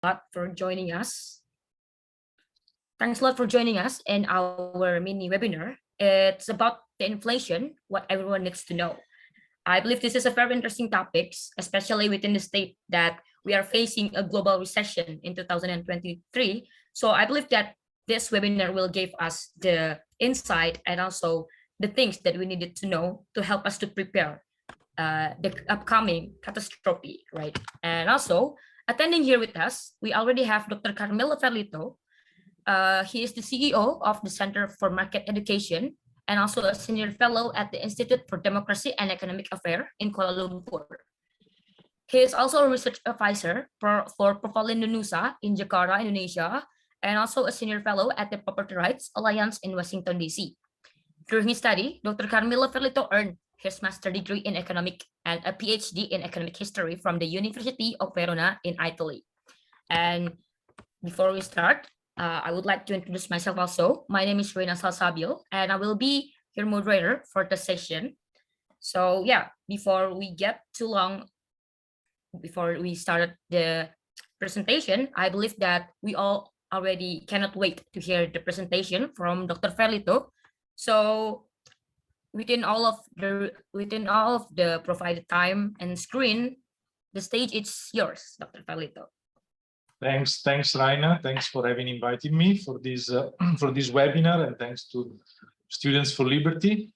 lot for joining us. Thanks a lot for joining us in our mini webinar. It's about the inflation, what everyone needs to know. I believe this is a very interesting topic, especially within the state that we are facing a global recession in 2023. So I believe that this webinar will give us the insight and also the things that we needed to know to help us to prepare the upcoming catastrophe, right? And also, attending here with us, we already have Dr. Carmelo Ferlito. He is the CEO of the Center for Market Education and also a senior fellow at the Institute for Democracy and Economic Affairs in Kuala Lumpur. He is also a research advisor for Portfolio Indonesia in Jakarta, Indonesia, and also a senior fellow at the Property Rights Alliance in Washington, D.C. During his study, Dr. Carmelo Ferlito earned his master's degree in economic and a PhD in economic history from the University of Verona in Italy. And before we start, I would like to introduce myself also. My name is Reina Salsabio, and I will be your moderator for the session. So yeah, before we started the presentation, I believe that we all already cannot wait to hear the presentation from Dr. Ferlito. So within all of the provided time and screen, the stage is yours, Dr. Ferlito. Thanks, Raina. Thanks for having invited me for this webinar, and thanks to Students for Liberty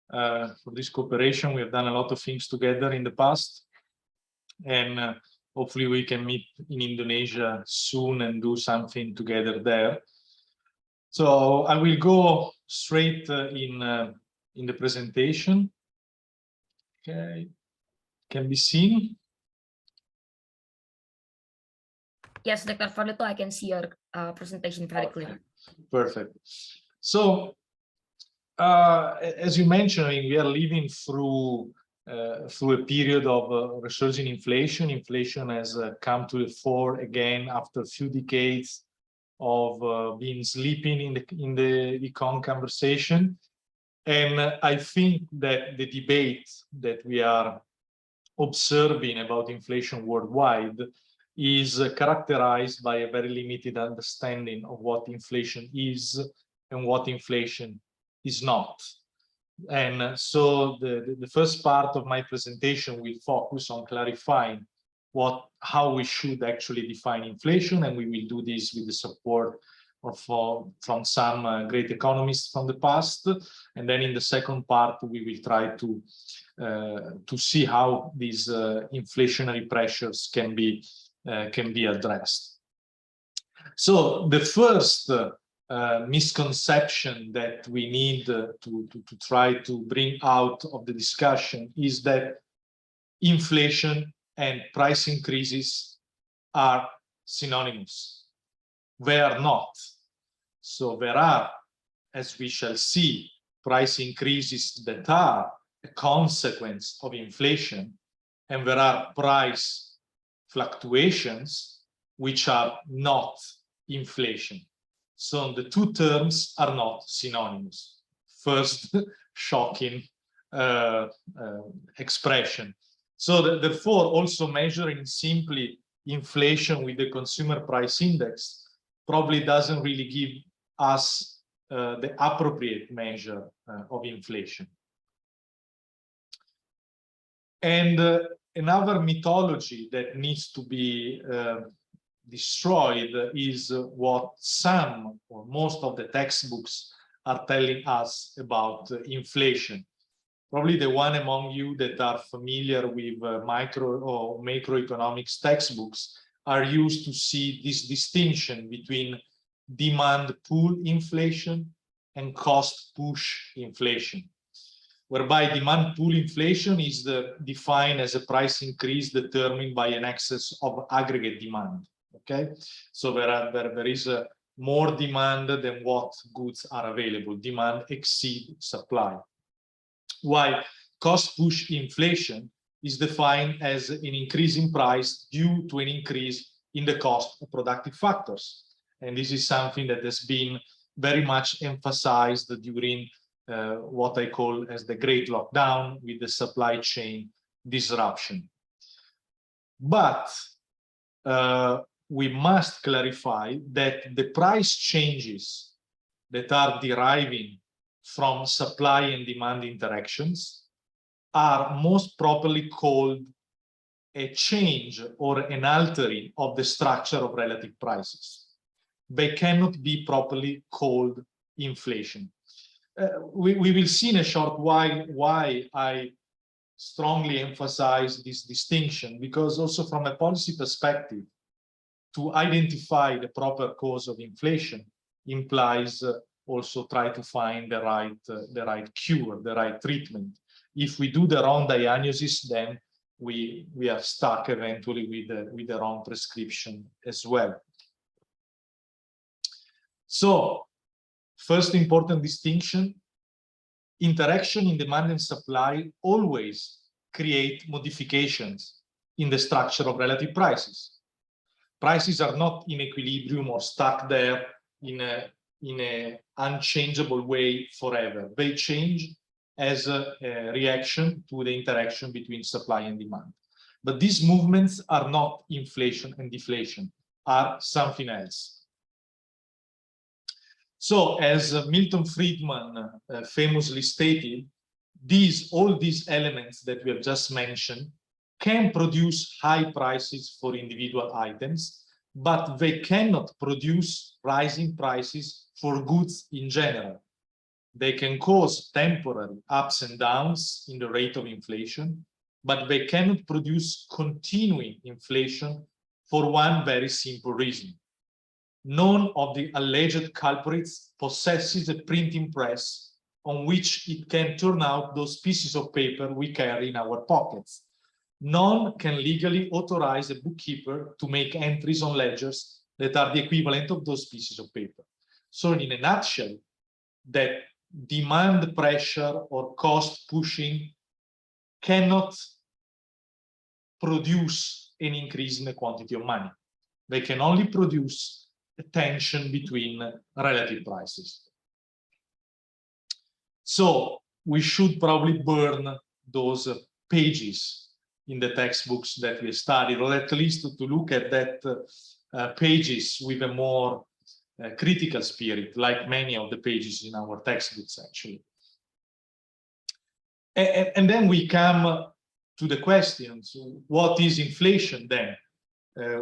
for this cooperation. We have done a lot of things together in the past, and hopefully we can meet in Indonesia soon and do something together there. So I will go straight in the presentation. Okay, can be seen. Yes, Dr. Ferlito, I can see your presentation very clear. Perfect. So, as you mentioned, we are living through a period of resurging inflation. Inflation has come to the fore again after a few decades of being sleeping in the econ conversation. And I think that the debate that we are observing about inflation worldwide is characterized by a very limited understanding of what inflation is and what inflation is not. And so the first part of my presentation will focus on clarifying how we should actually define inflation, and we will do this with the support from some great economists from the past. And then in the second part, we will try to see how these inflationary pressures can be addressed. So the first misconception that we need to try to bring out of the discussion is that inflation and price increases are synonymous. They are not. So there are, as we shall see, price increases that are a consequence of inflation, and there are price fluctuations which are not inflation. So the two terms are not synonymous. First shocking expression. So therefore, also measuring simply inflation with the consumer price index probably doesn't really give us the appropriate measure of inflation. And another mythology that needs to be destroyed is what some or most of the textbooks are telling us about inflation. Probably the one among you that are familiar with micro or macroeconomics textbooks are used to see this distinction between demand pull inflation and cost push inflation, whereby demand pull inflation is defined as a price increase determined by an excess of aggregate demand. Okay, so there is more demand than what goods are available. Demand exceeds supply. While cost push inflation is defined as an increase in price due to an increase in the cost of productive factors. And this is something that has been very much emphasized during what I call as the Great Lockdown with the supply chain disruption. But we must clarify that the price changes that are deriving from supply and demand interactions are most properly called a change or an altering of the structure of relative prices. They cannot be properly called inflation. We will see in a short while why I strongly emphasize this distinction, because also from a policy perspective, to identify the proper cause of inflation implies also try to find the right cure, the right treatment. If we do the wrong diagnosis, then we are stuck eventually with the wrong prescription as well. So, first important distinction, interaction in demand and supply always create modifications in the structure of relative prices. Prices are not in equilibrium or stuck there in a unchangeable way forever. They change as a reaction to the interaction between supply and demand. But these movements are not inflation and deflation, are something else. So, as Milton Friedman famously stated, all these elements that we have just mentioned can produce high prices for individual items, but they cannot produce rising prices for goods in general. They can cause temporary ups and downs in the rate of inflation, but they cannot produce continuing inflation for one very simple reason. None of the alleged culprits possesses a printing press on which it can turn out those pieces of paper we carry in our pockets. None can legally authorize a bookkeeper to make entries on ledgers that are the equivalent of those pieces of paper. So in a nutshell, that demand pressure or cost pushing cannot produce an increase in the quantity of money. They can only produce a tension between relative prices. So we should probably burn those pages in the textbooks that we studied, or at least to look at that pages with a more critical spirit, like many of the pages in our textbooks, actually. And then we come to the questions, what is inflation then?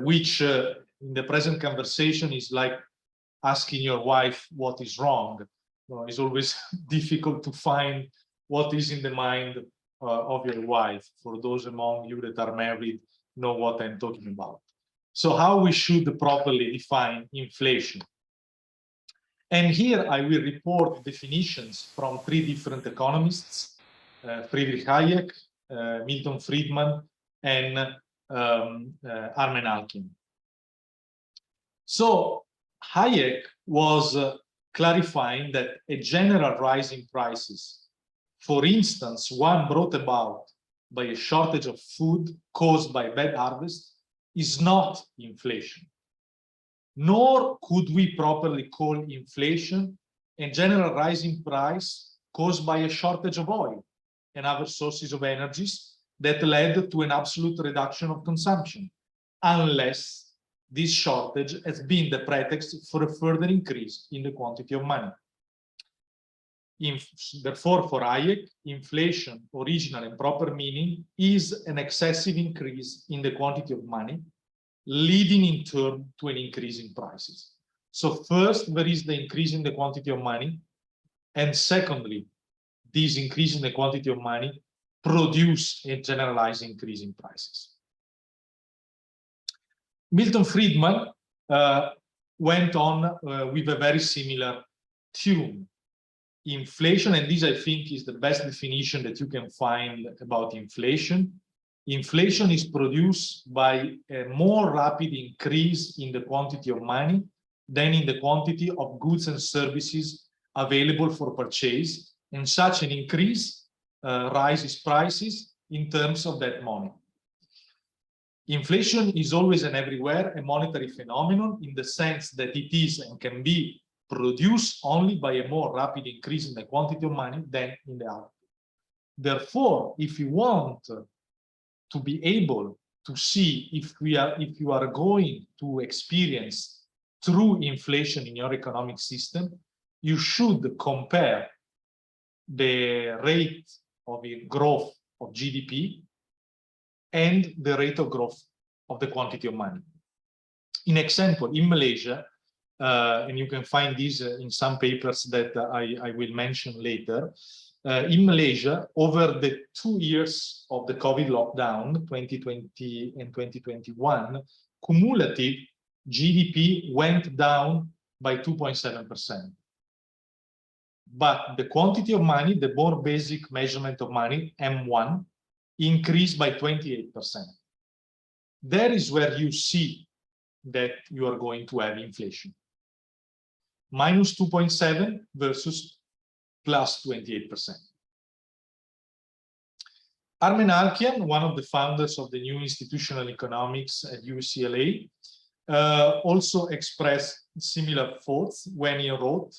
Which in the present conversation is like asking your wife what is wrong. It's always difficult to find what is in the mind of your wife. For those among you that are married, know what I'm talking about. So how we should properly define inflation? And here I will report definitions from 3 different economists, Friedrich Hayek, Milton Friedman, and Armin Alkan. So Hayek was clarifying that a general rise in prices, for instance, one brought about by a shortage of food caused by bad harvest, is not inflation. Nor could we properly call inflation a general rise in price caused by a shortage of oil and other sources of energies that led to an absolute reduction of consumption, unless this shortage has been the pretext for a further increase in the quantity of money. Therefore, for Hayek, inflation, original and proper meaning, is an excessive increase in the quantity of money, leading in turn to an increase in prices. So first, there is the increase in the quantity of money, and secondly, this increase in the quantity of money produce a generalized increase in prices. Milton Friedman went on with a very similar tune. Inflation, and this I think is the best definition that you can find about inflation. Inflation is produced by a more rapid increase in the quantity of money than in the quantity of goods and services available for purchase, and such an increase rises prices in terms of that money. Inflation is always and everywhere a monetary phenomenon in the sense that it is and can be produced only by a more rapid increase in the quantity of money than in the output. Therefore, if you want to be able to see if you are going to experience true inflation in your economic system, you should compare the rate of growth of GDP and the rate of growth of the quantity of money. In example, in Malaysia, and you can find these in some papers that I will mention later, in Malaysia, over the 2 years of the COVID lockdown, 2020 and 2021, cumulative GDP went down by 2.7%. But the quantity of money, the more basic measurement of money, M1, increased by 28%. That is where you see that you are going to have inflation. Minus 2.7 versus plus 28%. Armin Alkan, one of the founders of the new institutional economics at UCLA, also expressed similar thoughts when he wrote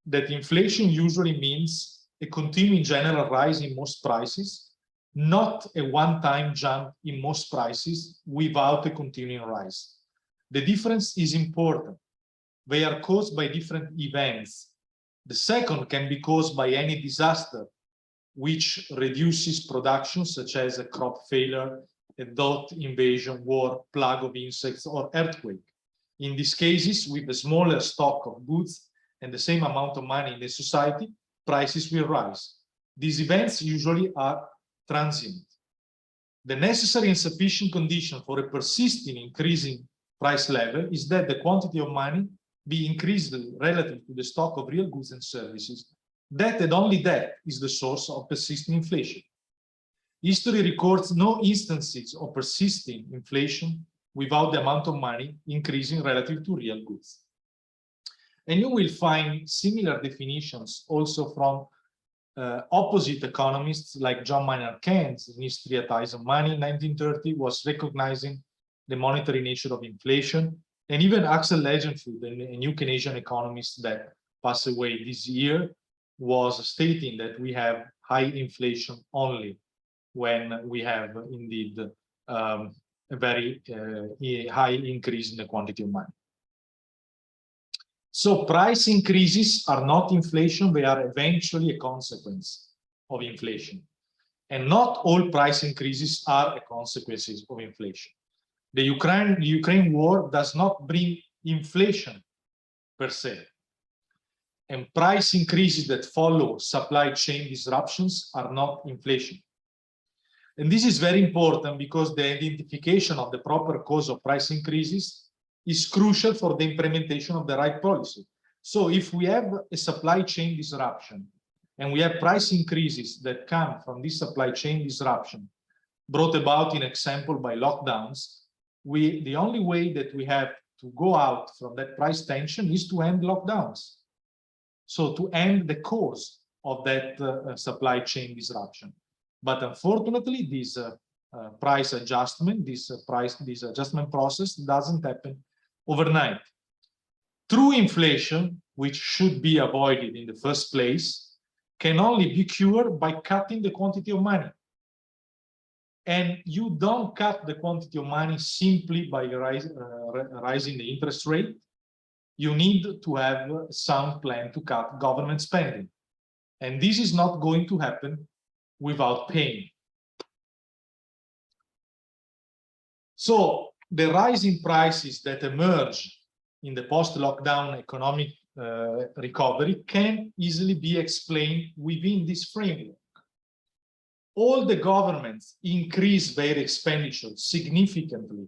that inflation usually means a continuing general rise in most prices, not a one-time jump in most prices without a continuing rise. The difference is important. They are caused by different events. The second can be caused by any disaster, which reduces production, such as a crop failure, a drought invasion, war, plague of insects, or earthquake. In these cases, with a smaller stock of goods and the same amount of money in the society, prices will rise. These events usually are transient. The necessary and sufficient condition for a persisting increasing price level is that the quantity of money be increased relative to the stock of real goods and services. That and only that is the source of persisting inflation. History records no instances of persisting inflation without the amount of money increasing relative to real goods. And you will find similar definitions also from opposite economists like John Maynard Keynes in his treatise on money in 1930 was recognizing the monetary nature of inflation. And even Axel Legenfeld, a new Canadian economist that passed away this year, was stating that we have high inflation only when we have indeed a very high increase in the quantity of money. So price increases are not inflation, they are eventually a consequence of inflation. And not all price increases are a consequence of inflation. The Ukraine war does not bring inflation per se. And price increases that follow supply chain disruptions are not inflation. And this is very important because the identification of the proper cause of price increases is crucial for the implementation of the right policy. So if we have a supply chain disruption and we have price increases that come from this supply chain disruption brought about in example by lockdowns, the only way that we have to go out from that price tension is to end lockdowns. So to end the cause of that supply chain disruption. But unfortunately, this price adjustment, this adjustment process doesn't happen overnight. True inflation, which should be avoided in the first place, can only be cured by cutting the quantity of money. And you don't cut the quantity of money simply by raising the interest rate. You need to have a sound plan to cut government spending. And this is not going to happen without pain. So the rising prices that emerge in the post-lockdown economic recovery can easily be explained within this framework. All the governments increased their expenditure significantly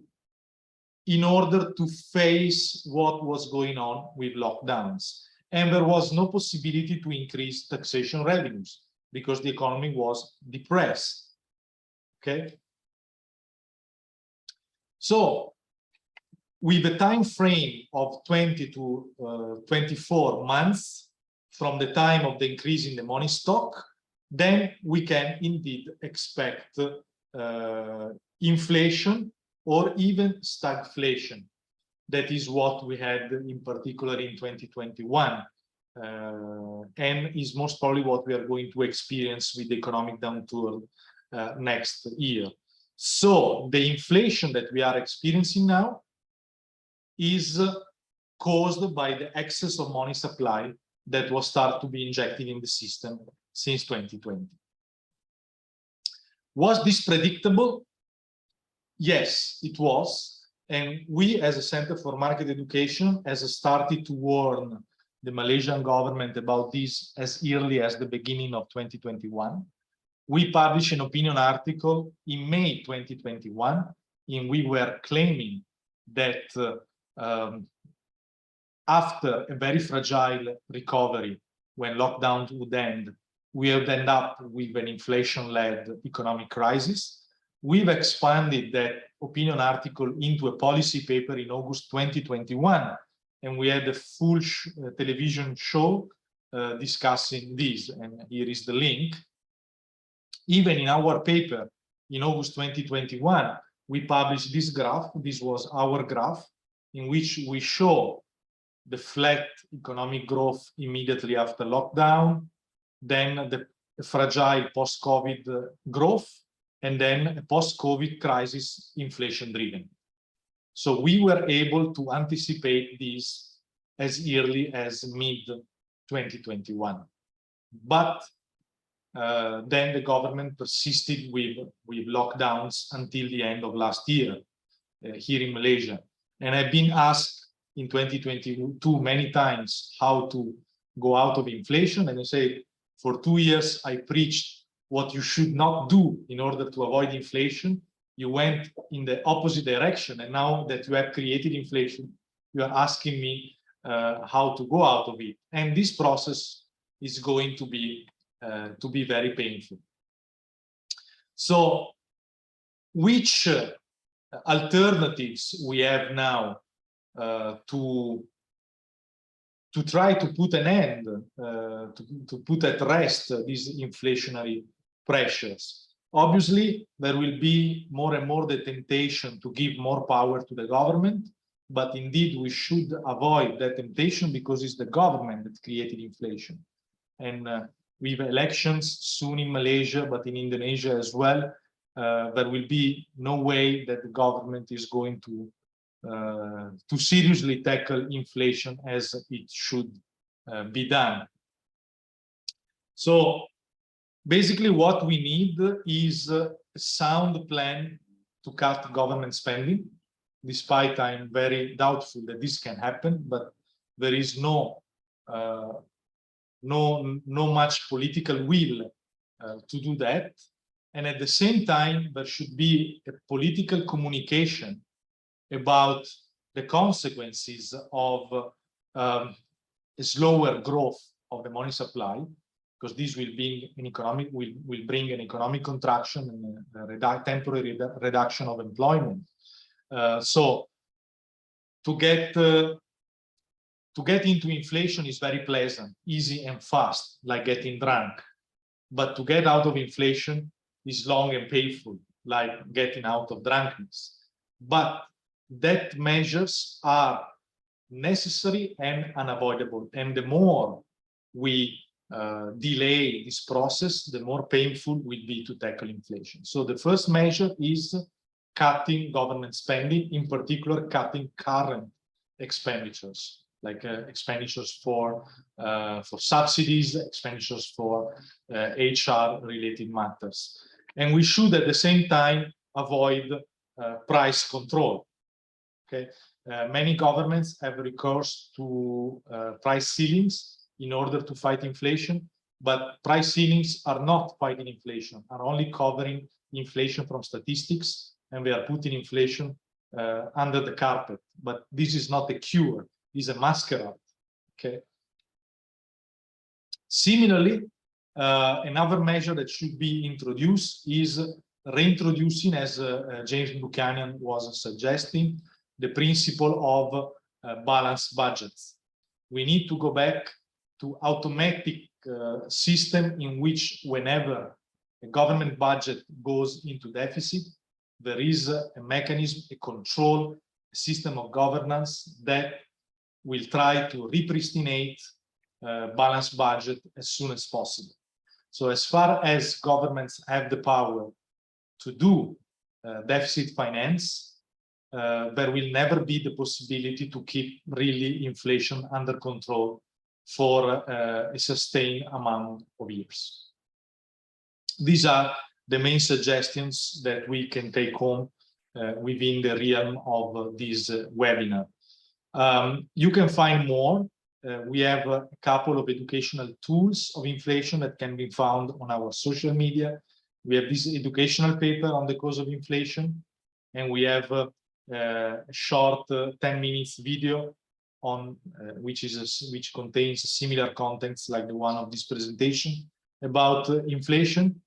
in order to face what was going on with lockdowns. And there was no possibility to increase taxation revenues because the economy was depressed. Okay? So with a time frame of 20 to 24 months from the time of the increase in the money stock, then we can indeed expect inflation or even stagflation. That is what we had in particular in 2021, and is most probably what we are going to experience with the economic downturn next year. So the inflation that we are experiencing now is caused by the excess of money supply that was started to be injected in the system since 2020. Was this predictable? Yes, it was. And we, as a Center for Market Education, has started to warn the Malaysian government about this as early as the beginning of 2021. We published an opinion article in May 2021, in we were claiming that after a very fragile recovery, when lockdown would end, we would end up with an inflation-led economic crisis. We've expanded that opinion article into a policy paper in August 2021, and we had a full television show discussing this, and here is the link. Even in our paper in August 2021, we published this graph. This was our graph, in which we show the flat economic growth immediately after lockdown, then the fragile post-COVID growth, and then a post-COVID crisis inflation-driven. So we were able to anticipate this as early as mid-2021. But then the government persisted with lockdowns until the end of last year here in Malaysia. And I've been asked in 2022 many times how to go out of inflation. And I say, for 2 years, I preached what you should not do in order to avoid inflation. You went in the opposite direction. And now that you have created inflation, you are asking me how to go out of it. And this process is going to be very painful. So which alternatives we have now to try to put an end, to put at rest these inflationary pressures? Obviously, there will be more and more the temptation to give more power to the government, but indeed we should avoid that temptation because it's the government that created inflation. And with elections soon in Malaysia, but in Indonesia as well, there will be no way that the government is going to seriously tackle inflation as it should be done. So basically what we need is a sound plan to cut government spending, despite I'm very doubtful that this can happen, but there is no much political will to do that. And at the same time, there should be a political communication about the consequences of a slower growth of the money supply, because this will bring an economic contraction and a temporary reduction of employment. So to get into inflation is very pleasant, easy and fast, like getting drunk. But to get out of inflation is long and painful, like getting out of drunkenness. But that measures are necessary and unavoidable. And the more we delay this process, the more painful will be to tackle inflation. So the first measure is cutting government spending, in particular cutting current expenditures, like expenditures for subsidies, expenditures for HR-related matters. And we should at the same time avoid price control. Okay, many governments have recourse to price ceilings in order to fight inflation, but price ceilings are not fighting inflation, are only covering inflation from statistics, and we are putting inflation under the carpet. But this is not a cure, it's a masquerade. Okay. Similarly, another measure that should be introduced is reintroducing, as James Buchanan was suggesting, the principle of balanced budgets. We need to go back to automatic system in which whenever a government budget goes into deficit, there is a mechanism, a control, a system of governance that will try to repristinate balanced budget as soon as possible. So as far as governments have the power to do deficit finance, there will never be the possibility to keep really inflation under control for a sustained amount of years. These are the main suggestions that we can take home within the realm of this webinar. You can find more. We have a couple of educational tools of inflation that can be found on our social media. We have this educational paper on the cause of inflation, and we have a short 10 minutes video on which contains similar contents like the one of this presentation about inflation.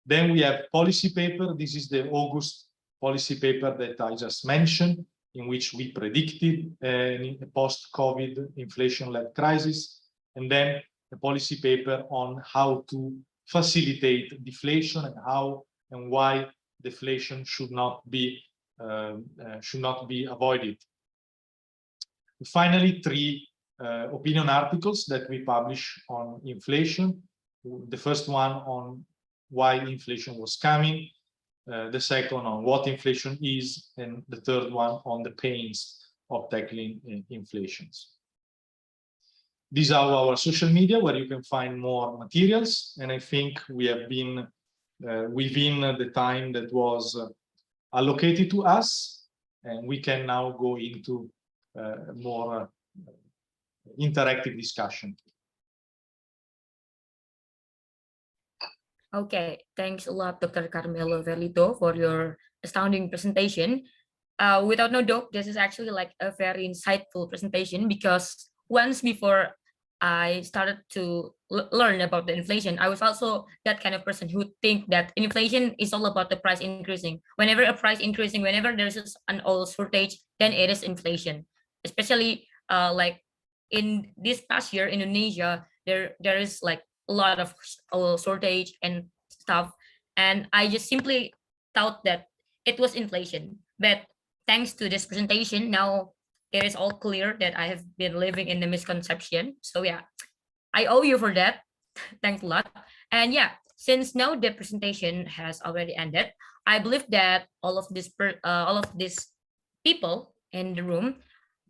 Then we have policy paper. This is the August policy paper that I just mentioned, in which we predicted a post-COVID inflation-led crisis, and then a policy paper on how to facilitate deflation and how and why deflation should not be avoided. Finally, 3 opinion articles that we publish on inflation. The first one on why inflation was coming, the second on what inflation is, and the third one on the pains of tackling inflations. These are our social media where you can find more materials, and I think we have been within the time that was allocated to us, and we can now go into more interactive discussion. Okay, thanks a lot, Dr. Carmelo Ferlito, for your astounding presentation. Without no doubt, this is actually like a very insightful presentation, because once before I started to learn about the inflation, I was also that kind of person who think that inflation is all about the price increasing. Whenever a price increasing, whenever there's an oil shortage, then it is inflation. Especially like in this past year, Indonesia, there is like a lot of oil shortage and stuff, and I just simply thought that it was inflation. But thanks to this presentation, now it is all clear that I have been living in the misconception. So yeah, I owe you for that. Thanks a lot. And yeah, since now the presentation has already ended, I believe that all of these people in the room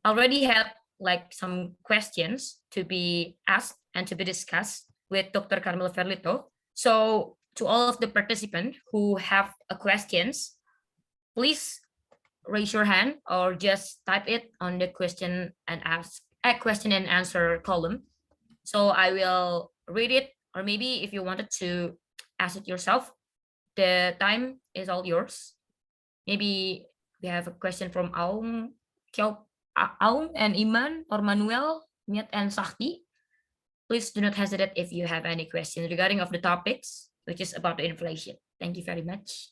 already have like some questions to be asked and to be discussed with Dr. Carmelo Ferlito. So to all of the participants who have questions, please raise your hand or just type it on the question and answer column. So I will read it, or maybe if you wanted to ask it yourself, the time is all yours. Maybe we have a question from Aung and Iman, or Manuel, Miat, and Sakti. Please do not hesitate if you have any questions regarding of the topics, which is about the inflation. Thank you very much.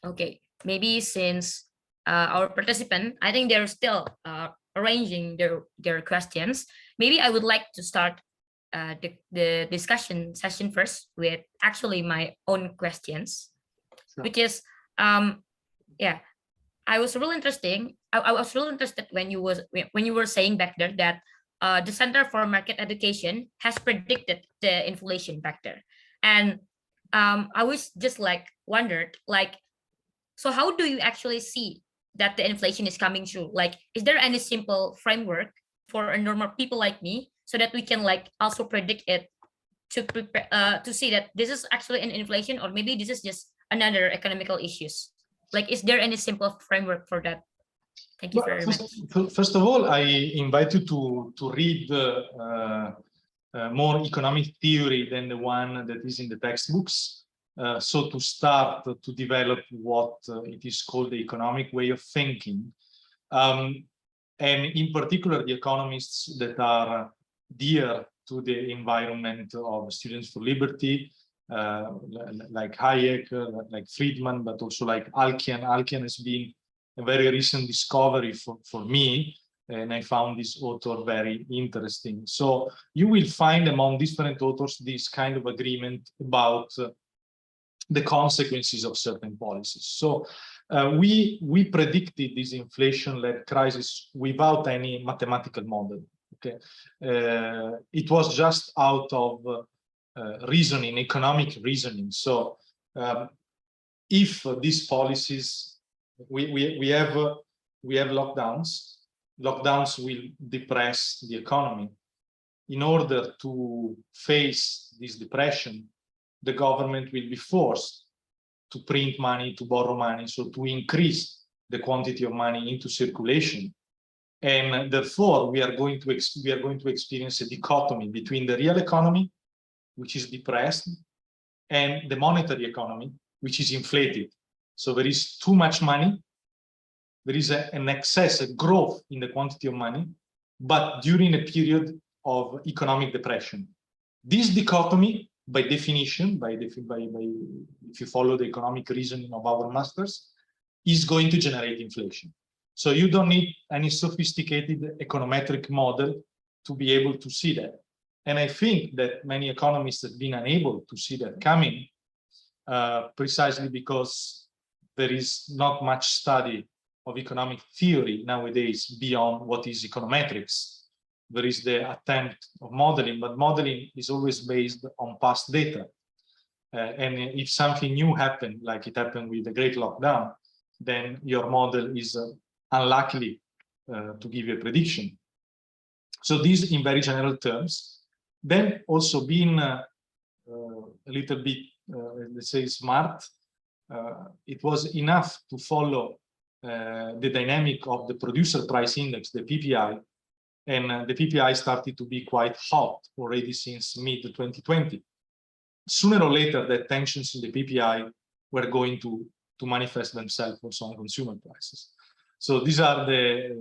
Okay, maybe since our participant, I think they're still arranging their questions, maybe I would like to start the discussion session first with actually my own questions. Sure. Which is yeah, I was really interested when you were saying back there that the Center for Market Education has predicted the inflation back there, and I was just like wondered, like, so how do you actually see that the inflation is coming through? Like, is there any simple framework for a normal people like me so that we can like also predict it to prepare to see that this is actually an inflation, or maybe this is just another economical issues? Like, is there any simple framework for that? Thank you very much. First of all, I invite you to read more economic theory than the one that is in the textbooks. So to start to develop what it is called the economic way of thinking. And in particular, the economists that are dear to the environment of Students for Liberty, like Hayek, like Friedman, but also like Alkan. Alkan has been a very recent discovery for me, and I found this author very interesting. So you will find among different authors this kind of agreement about the consequences of certain policies. So we predicted this inflation-led crisis without any mathematical model. Okay, it was just out of reasoning, economic reasoning. So if these policies, we have lockdowns. Lockdowns will depress the economy. In order to face this depression, the government will be forced to print money, to borrow money, so to increase the quantity of money into circulation. And therefore, we are going to experience a dichotomy between the real economy, which is depressed, and the monetary economy, which is inflated. So there is too much money, there is an excess, a growth in the quantity of money, but during a period of economic depression. This dichotomy, by definition, if you follow the economic reasoning of our masters, is going to generate inflation. So you don't need any sophisticated econometric model to be able to see that. And I think that many economists have been unable to see that coming, precisely because there is not much study of economic theory nowadays beyond what is econometrics. There is the attempt of modeling, but modeling is always based on past data. And if something new happened, like it happened with the Great Lockdown, then your model is unlikely to give you a prediction. So these in very general terms. Then also being a little bit, let's say, smart, it was enough to follow the dynamic of the producer price index, the PPI, and the PPI started to be quite hot already since mid-2020. Sooner or later, the tensions in the PPI were going to manifest themselves also on consumer prices. So these are the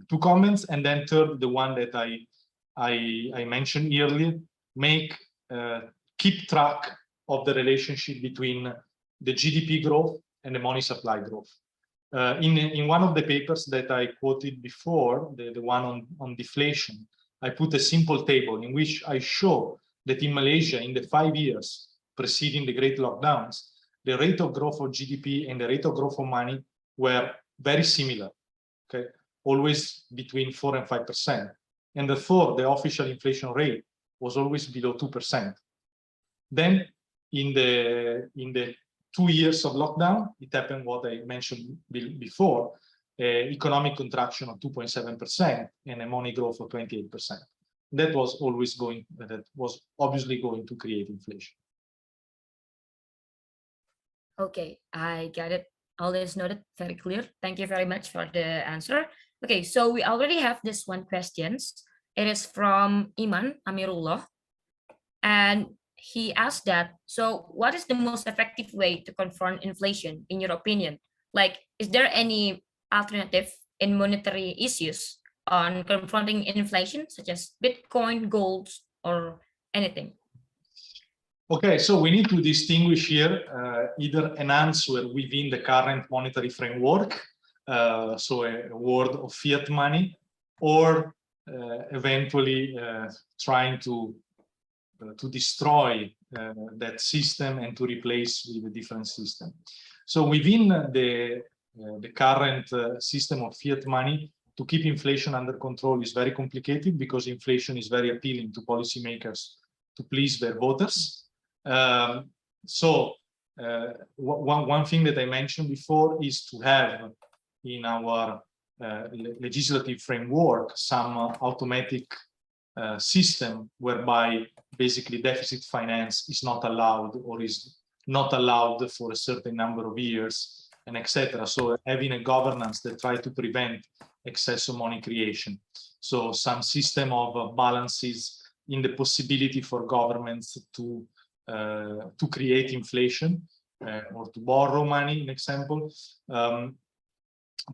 two comments. And then third, the one that I mentioned earlier, keep track of the relationship between the GDP growth and the money supply growth. In one of the papers that I quoted before, the one on deflation, I put a simple table in which I show that in Malaysia, in the 5 years preceding the Great Lockdowns, the rate of growth of GDP and the rate of growth of money were very similar, okay? Always between 4 and 5%. And therefore, the official inflation rate was always below 2%. Then in the 2 years of lockdown, it happened what I mentioned before, economic contraction of 2.7% and a money growth of 28%. That was obviously going to create inflation. Okay, I got it. All is noted, very clear. Thank you very much for the answer. Okay, so we already have this one questions. It is from Iman Amirullah. And he asked that, so what is the most effective way to confront inflation, in your opinion? Like, is there any alternative in monetary issues on confronting inflation, such as Bitcoin, gold, or anything? Okay, so we need to distinguish here either an answer within the current monetary framework, so a world of fiat money, or eventually trying to destroy that system and to replace with a different system. So within the current system of fiat money, to keep inflation under control is very complicated because inflation is very appealing to policymakers to please their voters. One thing that I mentioned before is to have in our legislative framework some automatic system whereby basically deficit finance is not allowed or is not allowed for a certain number of years, and etc. So having a governance that tries to prevent excessive money creation. So some system of balances in the possibility for governments to create inflation or to borrow money, an example,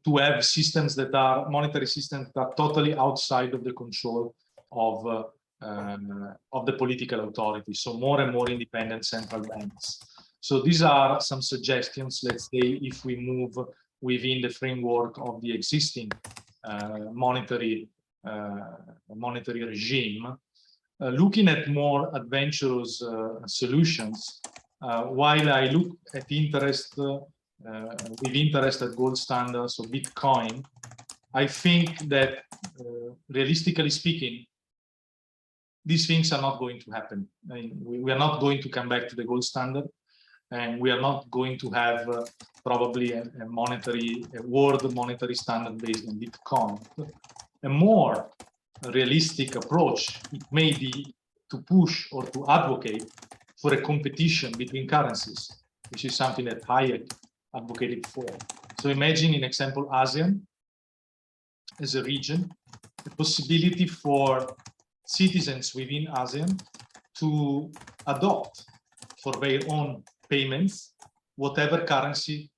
to have systems that are monetary systems that are totally outside of the control of the political authority. So more and more independent central banks. So these are some suggestions, let's say, if we move within the framework of the existing monetary regime. Looking at more adventurous solutions, while I look at interest with interest at gold standards or Bitcoin, I think that realistically speaking, these things are not going to happen. I mean, we are not going to come back to the gold standard, and we are not going to have probably a world monetary standard based on Bitcoin. A more realistic approach, it may be to push or to advocate for a competition between currencies, which is something that Hayek advocated for. So imagine, in example, ASEAN as a region, the possibility for citizens within ASEAN to adopt for their own payments whatever currency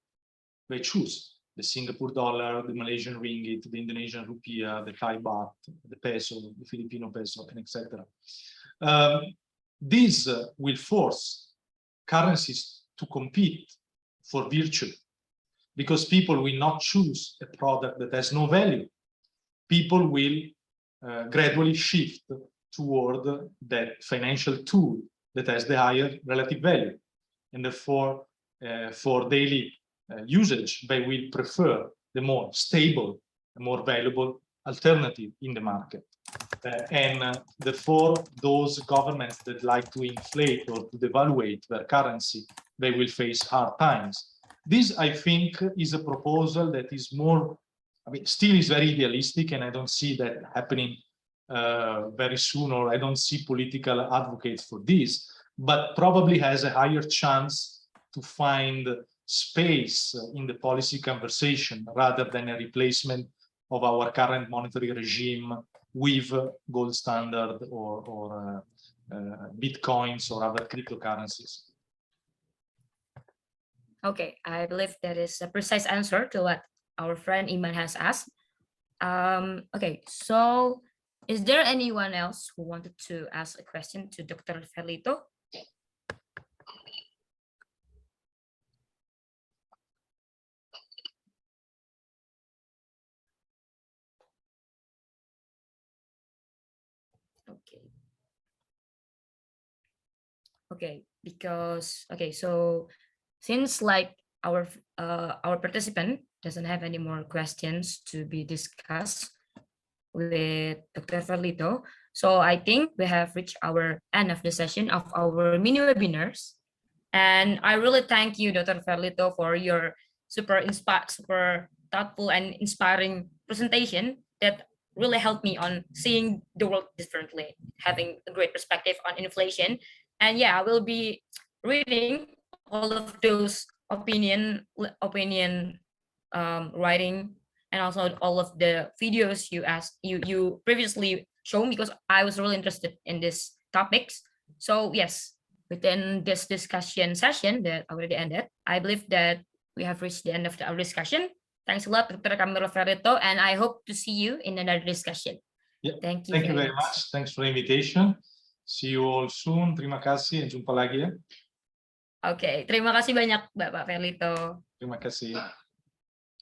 they choose. The Singapore dollar, the Malaysian ringgit, the Indonesian rupiah, the Thai baht, the peso, the Filipino peso, and etc. This will force currencies to compete for virtue, because people will not choose a product that has no value. People will gradually shift toward that financial tool that has the higher relative value. And therefore, for daily usage, they will prefer the more stable, the more valuable alternative in the market. And therefore, those governments that like to inflate or to devaluate their currency, they will face hard times. This, I think, is a proposal that is more, I mean, still is very idealistic, and I don't see that happening very soon, or I don't see political advocates for this, but probably has a higher chance to find space in the policy conversation rather than a replacement of our current monetary regime with gold standard or Bitcoins or other cryptocurrencies. Okay, I believe that is a precise answer to what our friend Iman has asked. Okay, so is there anyone else who wanted to ask a question to Dr. Ferlito? Okay. Okay, because so since like our participant doesn't have any more questions to be discussed with Dr. Ferlito, so I think we have reached our end of the session of our mini webinars. And I really thank you, Dr. Ferlito, for your super thoughtful and inspiring presentation that really helped me on seeing the world differently, having a great perspective on inflation. And yeah, I will be reading all of those opinion writing, and also all of the videos you previously shown, because I was really interested in these topics. So yes, within this discussion session that already ended, I believe that we have reached the end of our discussion. Thanks a lot, Dr. Carmelo Ferlito, and I hope to see you in another discussion. Yeah. Thank you. Thank you very much. Thanks for the invitation. See you all soon. Terima kasih. Jumpa lagi ya. Oke, terima kasih banyak Bapak Ferlito. Terima kasih.